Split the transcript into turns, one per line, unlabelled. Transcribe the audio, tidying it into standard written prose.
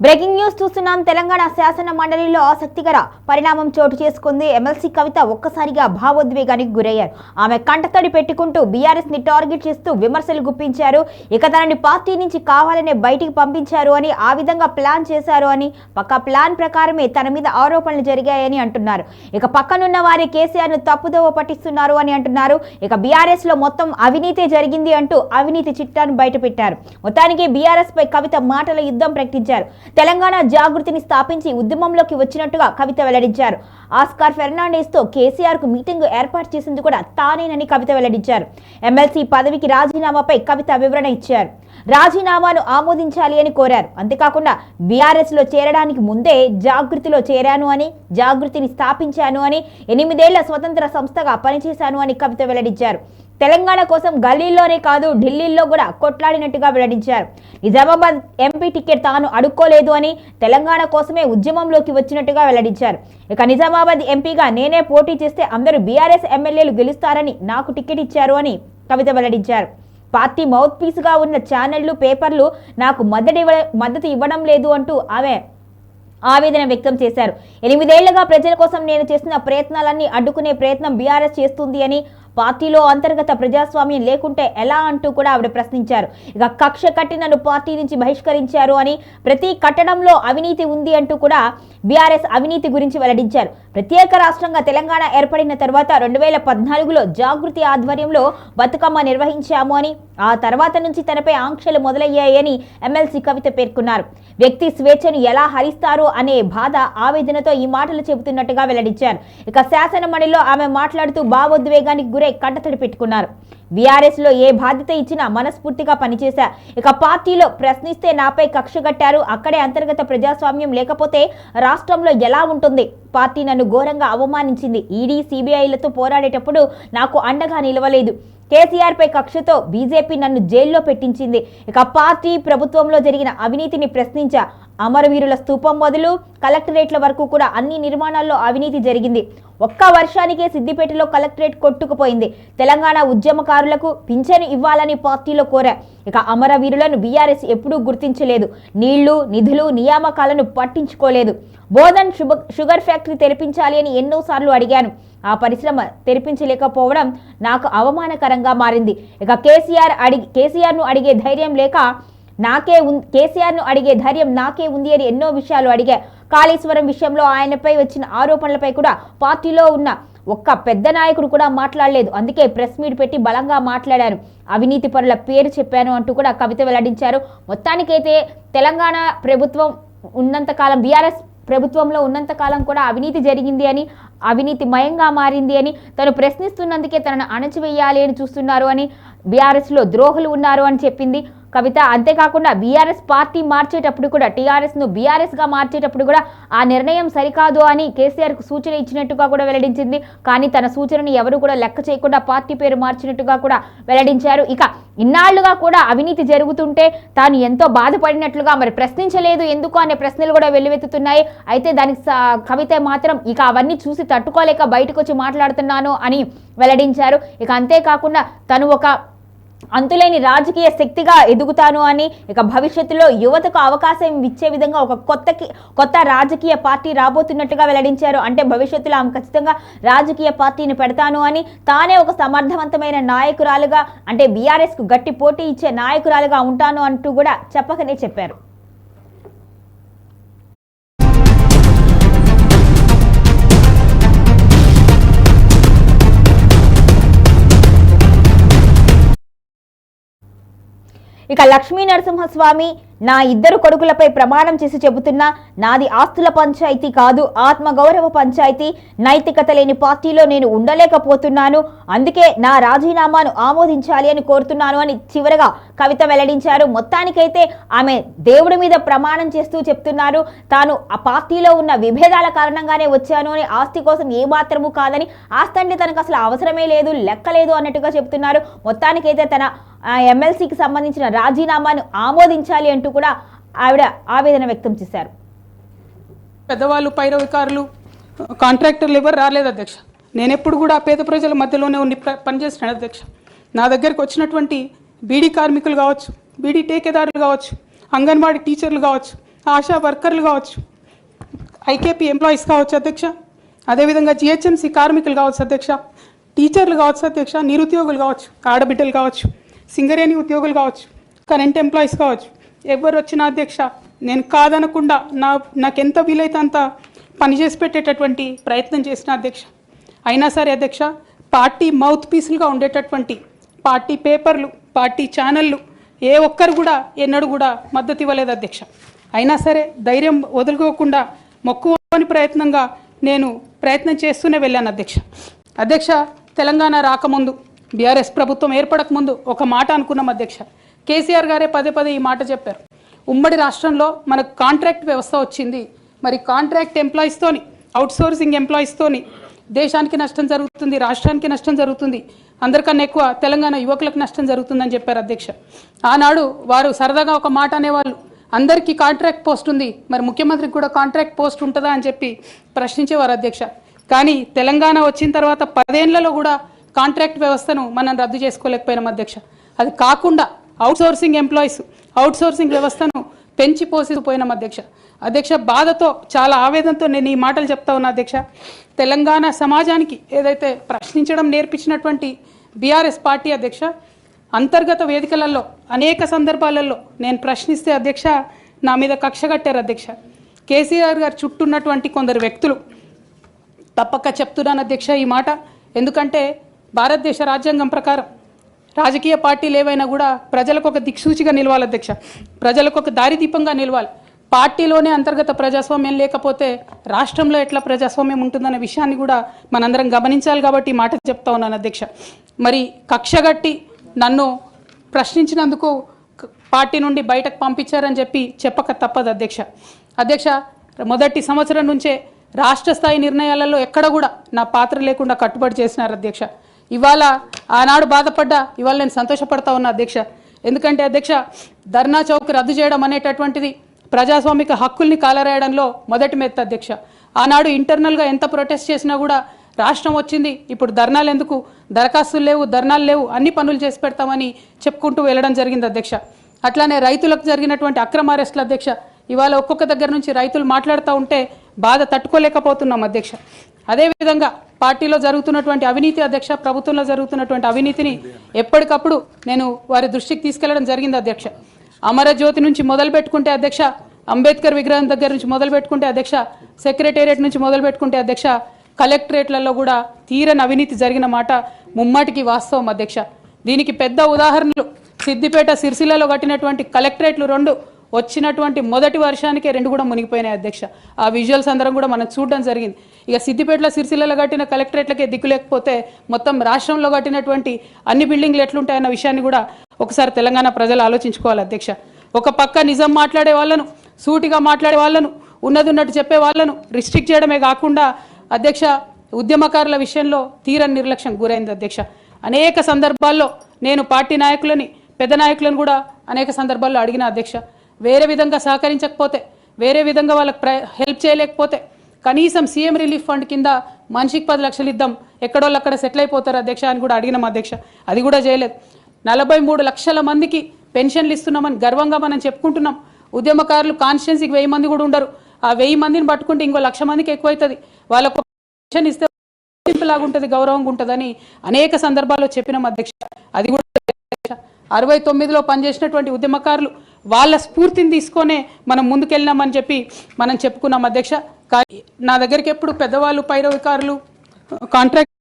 Breaking news చూస్తున్నాం. తెలంగాణ శాసన మండలిలో ఆసక్తికర పరిణామం చోటు చేసుకుంది. ఎమ్మెల్సీ కవిత ఒక్కసారిగా భావోద్వేగానికి గురయ్యారు. ఆమె కంటతడి పెట్టుకుంటూ బీఆర్ఎస్ ని టార్గెట్ చేస్తూ విమర్శలు గుప్పించారు. ఇక తనని పార్టీ నుంచి కావాలనే బయటికి పంపించారు అని, ఆ విధంగా ప్లాన్ చేశారు అని, పక్క ప్లాన్ ప్రకారమే తన మీద ఆరోపణలు జరిగాయని అంటున్నారు. ఇక పక్కనున్న వారి కేసీఆర్ ను తప్పుదోవ పట్టిస్తున్నారు అని అంటున్నారు. ఇక బీఆర్ఎస్ లో మొత్తం అవినీతి జరిగింది అంటూ అవినీతి చిట్టాను బయటపెట్టారు. మొత్తానికి బీఆర్ఎస్ పై కవిత మాటల యుద్ధం ప్రకటించారు. తెలంగాణ జాగృతిని స్థాపించి ఉద్యమంలోకి వచ్చినట్టుగా కవిత వెల్లడించారు. ఆస్కార్ ఫెర్నాండెస్ తో కేసీఆర్ కు మీటింగ్ ఏర్పాటు చేసింది కూడా తానేనని కవిత వెల్లడించారు. ఎమ్మెల్సీ పదవికి రాజీనామాపై కవిత వివరణ ఇచ్చారు. రాజీనామాను ఆమోదించాలి అని కోరారు. అంతేకాకుండా బీఆర్ఎస్ లో చేరడానికి ముందే జాగృతిలో చేరాను అని, జాగృతిని స్థాపించాను అని, 8 ఏళ్ల స్వతంత్ర సంస్థగా పనిచేశాను అని కవిత వెల్లడించారు. తెలంగాణ కోసం గల్లీల్లోనే కాదు ఢిల్లీలో కూడా కొట్లాడినట్టుగా వెల్లడించారు. నిజామాబాద్ ఎంపీ టికెట్ తాను అడుక్కోలేదు అని, తెలంగాణ కోసమే ఉద్యమంలోకి వచ్చినట్టుగా వెల్లడించారు. ఇక నిజామాబాద్ ఎంపీగా నేనే పోటీ చేస్తే అందరూ బీఆర్ఎస్ ఎమ్మెల్యేలు గెలుస్తారని నాకు టికెట్ ఇచ్చారు అని కవిత వెల్లడించారు. పార్టీ మౌత్ పీస్ గా ఉన్న ఛానళ్లు, పేపర్లు నాకు మద్దతు ఇవ్వడం లేదు అంటూ ఆమె ఆవేదన వ్యక్తం చేశారు. 8 ఏళ్లుగా ప్రజల కోసం నేను చేసిన ప్రయత్నాలన్నీ అడ్డుకునే ప్రయత్నం బీఆర్ఎస్ చేస్తుంది అని, పార్టీలో అంతర్గత ప్రజాస్వామ్యం లేకుంటే ఎలా అంటూ కూడా ఆవిడ ప్రశ్నించారు. ఇక కక్ష కట్టి నన్ను పార్టీ నుంచి బహిష్కరించారు అని, ప్రతి కట్టడంలో అవినీతి ఉంది అంటూ కూడా బీఆర్ఎస్ అవినీతి గురించి వెల్లడించారు. ప్రత్యేక రాష్ట్రంగా తెలంగాణ ఏర్పడిన తర్వాత 2014లో జాగృతి ఆధ్వర్యంలో బతుకమ్మ నిర్వహించాము అని, ఆ తర్వాత నుంచి తనపై ఆంక్షలు మొదలయ్యాయని ఎమ్మెల్సీ కవిత పేర్కొన్నారు. వ్యక్తి స్వేచ్ఛను ఎలా హరిస్తారు అనే బాధ, ఆవేదనతో ఈ మాటలు చెబుతున్నట్టుగా వెల్లడించారు. ఇక శాసన మండలిలో ఆమె మాట్లాడుతూ భావోద్వేగానికి గురై కంటతడి పెట్టుకున్నారు. బీఆర్ఎస్ లో ఏ బాధ్యత ఇచ్చినా మనస్ఫూర్తిగా పనిచేశా. ఇక పార్టీలో ప్రశ్నిస్తే నాపై కక్ష కట్టారు. అక్కడే అంతర్గత ప్రజాస్వామ్యం లేకపోతే రాష్ట్రంలో ఎలా ఉంటుంది? పార్టీ నన్ను ఘోరంగా అవమానించింది. ఈడీ, సిబిఐలతో పోరాడేటప్పుడు నాకు అండగా నిలవలేదు. కేసీఆర్ పై కక్షతో బీజేపీ నన్ను జైల్లో పెట్టించింది. ఇక పార్టీ ప్రభుత్వంలో జరిగిన అవినీతిని ప్రశ్నించా. అమరవీరుల స్తూపం మొదలు కలెక్టరేట్ల వరకు కూడా అన్ని నిర్మాణాల్లో అవినీతి జరిగింది. ఒక్క వర్షానికే సిద్దిపేటలో కలెక్టరేట్ కొట్టుకుపోయింది. తెలంగాణ ఉద్యమకారులకు పింఛను ఇవ్వాలని పార్టీలో కోరా. ఇక అమరవీరులను బీఆర్ఎస్ ఎప్పుడూ గుర్తించలేదు. నీళ్లు, నిధులు, నియామకాలను పట్టించుకోలేదు. బోధన్ షుగర్ ఫ్యాక్టరీ తెరిపించాలి అని ఎన్నోసార్లు అడిగాను. ఆ పరిశ్రమ తెరిపించలేకపోవడం నాకు అవమానకరంగా మారింది. ఇక కేసీఆర్ను అడిగే ధైర్యం నాకే ఉంది అని ఎన్నో విషయాలు అడిగా. కాళేశ్వరం విషయంలో ఆయనపై వచ్చిన ఆరోపణలపై కూడా పార్టీలో ఉన్న ఒక్క పెద్ద నాయకుడు కూడా మాట్లాడలేదు. అందుకే ప్రెస్ మీట్ పెట్టి బలంగా మాట్లాడారు. అవినీతి పరుల పేరు చెప్పాను అంటూ కూడా కవిత వెల్లడించారు. మొత్తానికైతే తెలంగాణ ప్రభుత్వం ఉన్నంతకాలం, బీఆర్ఎస్ ప్రభుత్వంలో ఉన్నంతకాలం కూడా అవినీతి జరిగింది అని, అవినీతిమయంగా మారింది అని, తను ప్రశ్నిస్తున్నందుకే తనను అణచివేయాలి అని చూస్తున్నారు అని, బీఆర్ఎస్లో ద్రోహులు ఉన్నారు అని చెప్పింది కవిత. అంతేకాకుండా బీఆర్ఎస్ పార్టీ మార్చేటప్పుడు కూడా, టీఆర్ఎస్ను బీఆర్ఎస్గా మార్చేటప్పుడు కూడా ఆ నిర్ణయం సరికాదు అని కేసీఆర్కు సూచన ఇచ్చినట్టుగా కూడా వెల్లడించింది. కానీ తన సూచనని ఎవరు కూడా లెక్క చేయకుండా పార్టీ పేరు మార్చినట్టుగా కూడా వెల్లడించారు. ఇక ఇన్నాళ్లుగా కూడా అవినీతి జరుగుతుంటే తాను ఎంతో బాధపడినట్లుగా, మరి ప్రశ్నించలేదు ఎందుకు అనే ప్రశ్నలు కూడా వెల్లువెత్తుతున్నాయి. అయితే దానికి కవిత మాత్రం ఇక అవన్నీ చూసి తట్టుకోలేక బయటకు వచ్చి మాట్లాడుతున్నాను అని వెల్లడించారు. ఇక అంతేకాకుండా తను ఒక అంతులేని రాజకీయ శక్తిగా ఎదుగుతాను అని, ఇక భవిష్యత్తులో యువతకు అవకాశం ఇచ్చే విధంగా ఒక కొత్త రాజకీయ పార్టీ రాబోతున్నట్టుగా వెల్లడించారు. అంటే భవిష్యత్తులో ఆమె ఖచ్చితంగా రాజకీయ పార్టీని పెడతాను అని, తానే ఒక సమర్థవంతమైన నాయకురాలుగా, అంటే బీఆర్ఎస్కు గట్టి పోటీ ఇచ్చే నాయకురాలుగా ఉంటాను అంటూ కూడా చెప్పకనే చెప్పారు. ఇక లక్ష్మీ నరసింహస్వామి నా 2 కొడుకులపై ప్రమాణం చేసి చెబుతున్నా, నాది ఆస్తుల పంచాయతీ కాదు, ఆత్మగౌరవ పంచాయతీ. నైతికత లేని పార్టీలో నేను ఉండలేకపోతున్నాను. అందుకే నా రాజీనామాను ఆమోదించాలి అని కోరుతున్నాను అని చివరగా కవిత వెల్లడించారు. మొత్తానికైతే ఆమె దేవుడి మీద ప్రమాణం చేస్తూ చెప్తున్నారు, తాను ఆ పార్టీలో ఉన్న విభేదాల కారణంగానే వచ్చాను అని, ఆస్తి కోసం ఏమాత్రము కాదని, ఆస్తి అంటే తనకు అసలు అవసరమే లేదు, లెక్కలేదు అన్నట్టుగా చెప్తున్నారు. మొత్తానికైతే తన ఎమ్మెల్సీకి సంబంధించిన రాజీనామాను ఆమోదించాలి అంటూ కూడా ఆవిడ ఆవేదన వ్యక్తం చేశారు.
పెద్దవాళ్ళు, పైరవికారులు, కాంట్రాక్టర్లు ఎవరు రాలేదు అధ్యక్ష. నేను ఎప్పుడు కూడా పేద ప్రజల మధ్యలోనే ఉండి పనిచేస్తున్నాను అధ్యక్ష. నా దగ్గరికి వచ్చినటువంటి బీడీ కార్మికులు కావచ్చు, బీడీ టేకేదారులు కావచ్చు, అంగన్వాడీ టీచర్లు కావచ్చు, ఆశా వర్కర్లు కావచ్చు, ఐకేపీ ఎంప్లాయీస్ కావచ్చు అధ్యక్ష, అదేవిధంగా జిహెచ్ఎంసీ కార్మికులు కావచ్చు అధ్యక్ష, టీచర్లు కావచ్చు అధ్యక్ష, నిరుద్యోగులు కావచ్చు, ఆడబిడ్డలు కావచ్చు, సింగరేణి ఉద్యోగులు కావచ్చు, కరెంట్ ఎంప్లాయీస్ కావచ్చు, ఎవరు వచ్చినా అధ్యక్ష నేను కాదనకుండా నాకెంత వీలైతే అంత పనిచేసి పెట్టేటటువంటి ప్రయత్నం చేసిన అధ్యక్ష. అయినా సరే అధ్యక్ష పార్టీ మౌత్ పీసులుగా ఉండేటటువంటి పార్టీ పేపర్లు, పార్టీ ఛానళ్ళు ఏ ఒక్కరు కూడా ఎన్నడూ కూడా మద్దతు ఇవ్వలేదు అధ్యక్ష. అయినా సరే ధైర్యం వదులుకోకుండా మొక్కువని ప్రయత్నంగా నేను ప్రయత్నం చేస్తూనే వెళ్ళాను అధ్యక్ష. అధ్యక్ష తెలంగాణ రాకముందు, బీఆర్ఎస్ ప్రభుత్వం ఏర్పడకముందు ఒక మాట అనుకున్నాం అధ్యక్ష. కేసీఆర్ గారే పదే పదే ఈ మాట చెప్పారు. ఉమ్మడి రాష్ట్రంలో మనకు కాంట్రాక్ట్ వ్యవస్థ వచ్చింది, మరి కాంట్రాక్ట్ ఎంప్లాయీస్తోని, అవుట్సోర్సింగ్ ఎంప్లాయీస్తోని దేశానికి నష్టం జరుగుతుంది, రాష్ట్రానికి నష్టం జరుగుతుంది, అందరికన్నా ఎక్కువ తెలంగాణ యువకులకు నష్టం జరుగుతుందని చెప్పారు అధ్యక్ష. ఆనాడు వారు సరదాగా ఒక మాట అనేవాళ్ళు, అందరికీ కాంట్రాక్ట్ పోస్ట్ ఉంది, మరి ముఖ్యమంత్రికి కూడా కాంట్రాక్ట్ పోస్ట్ ఉంటుందా అని చెప్పి ప్రశ్నించేవారు అధ్యక్ష. కానీ తెలంగాణ వచ్చిన తర్వాత 10 ఏళ్లలో కూడా కాంట్రాక్ట్ వ్యవస్థను మనం రద్దు చేసుకోలేకపోయినాం అధ్యక్ష. అది కాకుండా అవుట్సోర్సింగ్ ఎంప్లాయీస్, అవుట్సోర్సింగ్ వ్యవస్థను పెంచి పోసిపోయినాం అధ్యక్ష. అధ్యక్ష బాధతో, చాలా ఆవేదనతో నేను ఈ మాటలు చెప్తా ఉన్నా అధ్యక్ష. తెలంగాణ సమాజానికి ఏదైతే ప్రశ్నించడం నేర్పించినటువంటి బీఆర్ఎస్ పార్టీ అధ్యక్ష, అంతర్గత వేదికలలో అనేక సందర్భాలలో నేను ప్రశ్నిస్తే అధ్యక్ష నా మీద కక్ష కట్టారు అధ్యక్ష. కేసీఆర్ గారు చుట్టూ ఉన్నటువంటి కొందరు వ్యక్తులు, తప్పక చెప్తున్నాను అధ్యక్ష ఈ మాట, ఎందుకంటే భారతదేశ రాజ్యాంగం ప్రకారం రాజకీయ పార్టీలు ఏవైనా కూడా ప్రజలకు ఒక దిక్సూచిగా నిలవాలి అధ్యక్ష, ప్రజలకు ఒక దారిదీపంగా నిలవాలి. పార్టీలోనే అంతర్గత ప్రజాస్వామ్యం లేకపోతే రాష్ట్రంలో ఎట్లా ప్రజాస్వామ్యం ఉంటుందనే విషయాన్ని కూడా మనందరం గమనించాలి. కాబట్టి ఈ మాట చెప్తా ఉన్నాను అధ్యక్ష. మరి కక్షగట్టి నన్ను ప్రశ్నించినందుకు పార్టీ నుండి బయటకు పంపించారని చెప్పి చెప్పక తప్పదు అధ్యక్ష. అధ్యక్ష మొదటి సంవత్సరం నుంచే రాష్ట్ర స్థాయి నిర్ణయాలలో ఎక్కడ కూడా నా పాత్ర లేకుండా కట్టుబడి చేసినారు అధ్యక్ష. ఇవాళ ఆనాడు బాధపడ్డా ఇవాళ నేను సంతోషపడతా ఉన్నా అధ్యక్ష. ఎందుకంటే అధ్యక్ష ధర్నా చౌక్ రద్దు చేయడం అనేటటువంటిది ప్రజాస్వామిక హక్కుల్ని కాలరాయడంలో మొదటి మెత్త అధ్యక్ష. ఆనాడు ఇంటర్నల్గా ఎంత ప్రొటెస్ట్ చేసినా కూడా రాష్ట్రం వచ్చింది, ఇప్పుడు ధర్నాలు ఎందుకు, దరఖాస్తులు లేవు, ధర్నాలు లేవు, అన్ని పనులు చేసి పెడతామని చెప్పుకుంటూ వెళ్ళడం జరిగింది అధ్యక్ష. అట్లానే రైతులకు జరిగినటువంటి అక్రమ అరెస్టులు అధ్యక్ష, ఇవాళ ఒక్కొక్క దగ్గర నుంచి రైతులు మాట్లాడుతూ ఉంటే బాధ తట్టుకోలేకపోతున్నాం అధ్యక్ష. అదేవిధంగా పార్టీలో జరుగుతున్నటువంటి అవినీతి అధ్యక్ష, ప్రభుత్వంలో జరుగుతున్నటువంటి అవినీతిని ఎప్పటికప్పుడు నేను వారి దృష్టికి తీసుకెళ్లడం జరిగింది అధ్యక్ష. అమరజ్యోతి నుంచి మొదలు పెట్టుకుంటే అధ్యక్ష, అంబేద్కర్ విగ్రహం దగ్గర నుంచి మొదలు పెట్టుకుంటే అధ్యక్ష, సెక్రటేరియట్ నుంచి మొదలు పెట్టుకుంటే అధ్యక్ష, కలెక్టరేట్లలో కూడా తీరని అవినీతి జరిగిన మాట ముమ్మాటికి వాస్తవం అధ్యక్ష. దీనికి పెద్ద ఉదాహరణలు సిద్దిపేట, సిరిసిల్లలో కట్టినటువంటి కలెక్టరేట్లు 2 వచ్చినటువంటి మొదటి వర్షానికే 2 కూడా మునిగిపోయినాయి అధ్యక్ష. ఆ విజువల్స్ అందరం కూడా మనం చూడడం జరిగింది. ఇక సిద్దిపేటలో, సిరిసిల్లలో కట్టిన కలెక్టరేట్లకే దిక్కు లేకపోతే మొత్తం రాష్ట్రంలో కట్టినటువంటి అన్ని బిల్డింగ్లు ఎట్లుంటాయన్న విషయాన్ని కూడా ఒకసారి తెలంగాణ ప్రజలు ఆలోచించుకోవాలి అధ్యక్ష. ఒక పక్క నిజం మాట్లాడే వాళ్ళను, సూటిగా మాట్లాడే వాళ్ళను, ఉన్నది ఉన్నట్టు చెప్పే వాళ్ళను రిస్ట్రిక్ట్ చేయడమే కాకుండా అధ్యక్ష ఉద్యమకారుల విషయంలో తీరని నిర్లక్ష్యం గురైంది అధ్యక్ష. అనేక సందర్భాల్లో నేను పార్టీ నాయకులని, పెద్ద నాయకులను కూడా అనేక సందర్భాల్లో అడిగిన అధ్యక్ష. వేరే విధంగా సహకరించకపోతే, వేరే విధంగా వాళ్ళకి హెల్ప్ చేయలేకపోతే కనీసం సీఎం రిలీఫ్ ఫండ్ కింద మనిషికి 10 లక్షలు ఇద్దాం, ఎక్కడోళ్ళు అక్కడ సెటిల్ అయిపోతారు అధ్యక్ష అని కూడా అడిగినాం అధ్యక్ష. అది కూడా చేయలేదు. 43 లక్షల మందికి పెన్షన్లు ఇస్తున్నామని గర్వంగా మనం చెప్పుకుంటున్నాం. ఉద్యమకారులు కాన్స్టిట్యున్సీకి 1000 మంది కూడా ఉండరు. ఆ 1000 మందిని పట్టుకుంటే ఇంకో 1,00,000 మందికి ఎక్కువైతుంది. వాళ్ళకు పెన్షన్ ఇస్తే లాగుంటుంది, గౌరవంగా ఉంటుందని అనేక సందర్భాల్లో చెప్పినాం అధ్యక్ష. అది కూడా 69లో పనిచేసినటువంటి ఉద్యమకారులు వాళ్ళ స్ఫూర్తిని తీసుకొనే మనం ముందుకెళ్ళినామని చెప్పి మనం చెప్పుకున్నాం అధ్యక్ష. నా దగ్గరికి ఎప్పుడు పెద్దవాళ్ళు, పైరవికారులు, కాంట్రాక్ట్